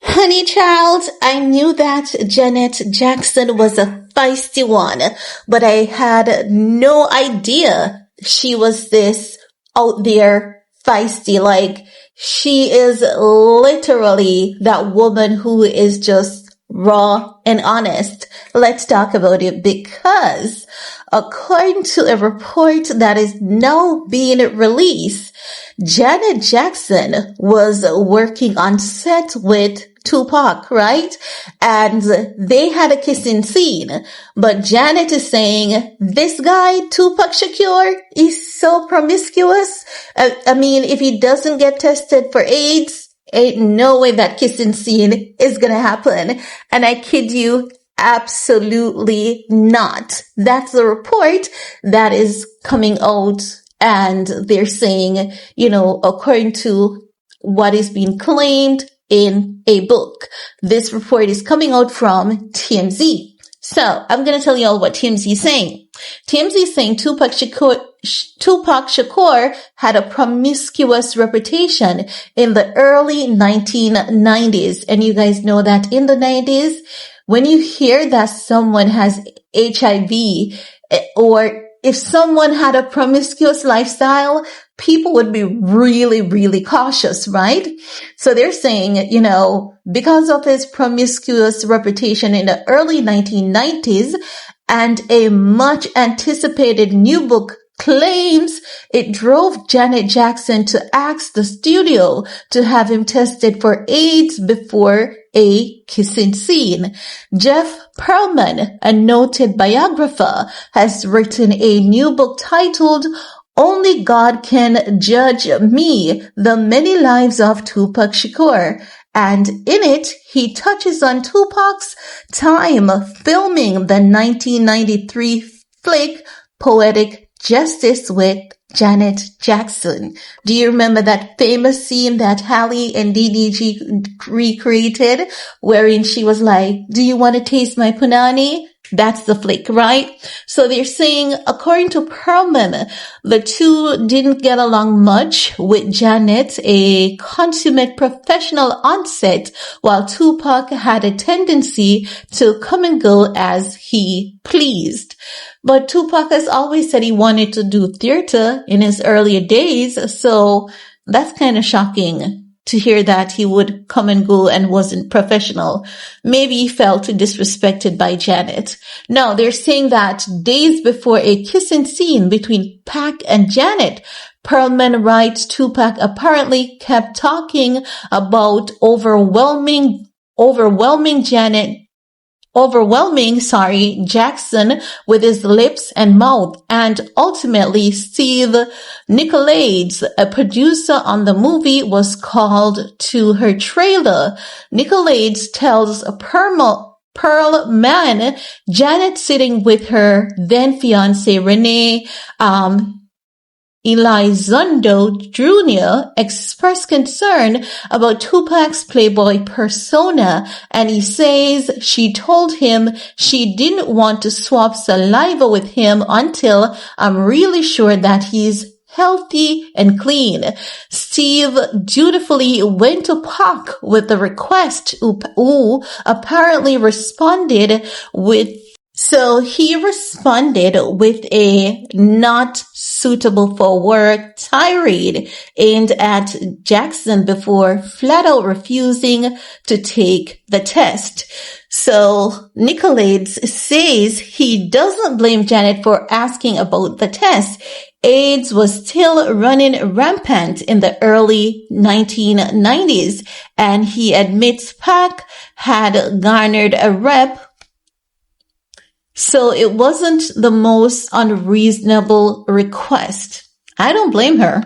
Honey child, I knew that Janet Jackson was a feisty one, but I had no idea she was this out there feisty. Like, she is literally that woman who is just raw and honest. Let's talk about it, because according to a report that is now being released, Janet Jackson was working on set with Tupac, right? And they had a kissing scene. But Janet is saying, this guy, Tupac Shakur, is so promiscuous. I mean, if he doesn't get tested for AIDS, ain't no way that kissing scene is gonna happen. And I kid you, absolutely not. That's the report that is coming out. And they're saying, according to what is being claimed in a book. This report is coming out from TMZ. So I'm going to tell you all what TMZ is saying. TMZ is saying Tupac Shakur had a promiscuous reputation in the early 1990s. And you guys know that in the 90s, when you hear that someone has HIV, or if someone had a promiscuous lifestyle, people would be really, really cautious, right? So they're saying, because of his promiscuous reputation in the early 1990s, and a much anticipated new book claims it drove Janet Jackson to ask the studio to have him tested for AIDS before a kissing scene. Jeff Pearlman, a noted biographer, has written a new book titled Only God Can Judge Me, The Many Lives of Tupac Shakur. And in it, he touches on Tupac's time filming the 1993 flick Poetic Justice with Janet Jackson. Do you remember that famous scene that Halle and DDG recreated, wherein she was like, do you want to taste my punani? That's the flick, right? So they're saying, according to Pearlman, the two didn't get along much, with Janet a consummate professional on set, while Tupac had a tendency to come and go as he pleased. But Tupac has always said he wanted to do theater in his earlier days, so that's kind of shocking to hear that he would come and go and wasn't professional. Maybe he felt disrespected by Janet. Now, they're saying that days before a kissing scene between Pac and Janet, Pearlman writes Tupac apparently kept talking about overwhelming Jackson with his lips and mouth. And ultimately, Steve Nicolaides, a producer on the movie, was called to her trailer. Nicolaides tells Pearlman, Janet sitting with her then fiancé Renee, Elizondo Jr. expressed concern about Tupac's playboy persona, and he says she told him she didn't want to swap saliva with him until I'm really sure that he's healthy and clean. Steve dutifully went to Pac with the request, who apparently responded with a not suitable for work tirade aimed at Jackson before flat out refusing to take the test. So Nicolaides says he doesn't blame Janet for asking about the test. AIDS was still running rampant in the early 1990s, and he admits Pac had garnered a rep. So it wasn't the most unreasonable request. I don't blame her.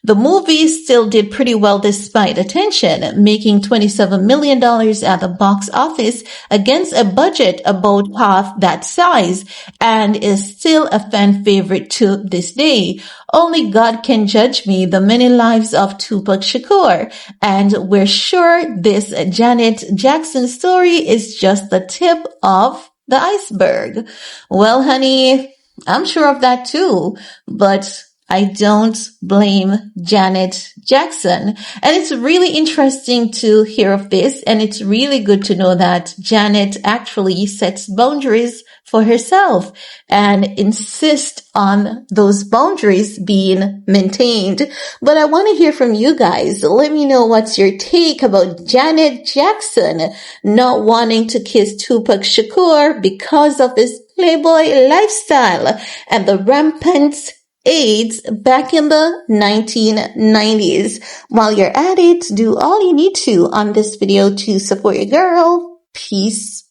The movie still did pretty well despite the tension, making $27 million at the box office against a budget about half that size, and is still a fan favorite to this day. Only God Can Judge Me, The Many Lives of Tupac Shakur. And we're sure this Janet Jackson story is just the tip of the iceberg. Well, honey, I'm sure of that too, but I don't blame Janet Jackson. And it's really interesting to hear of this. And it's really good to know that Janet actually sets boundaries for herself and insists on those boundaries being maintained. But I want to hear from you guys. Let me know what's your take about Janet Jackson not wanting to kiss Tupac Shakur because of his playboy lifestyle and the rampant AIDS back in the 1990s. While you're at it, do all you need to on this video to support your girl. Peace.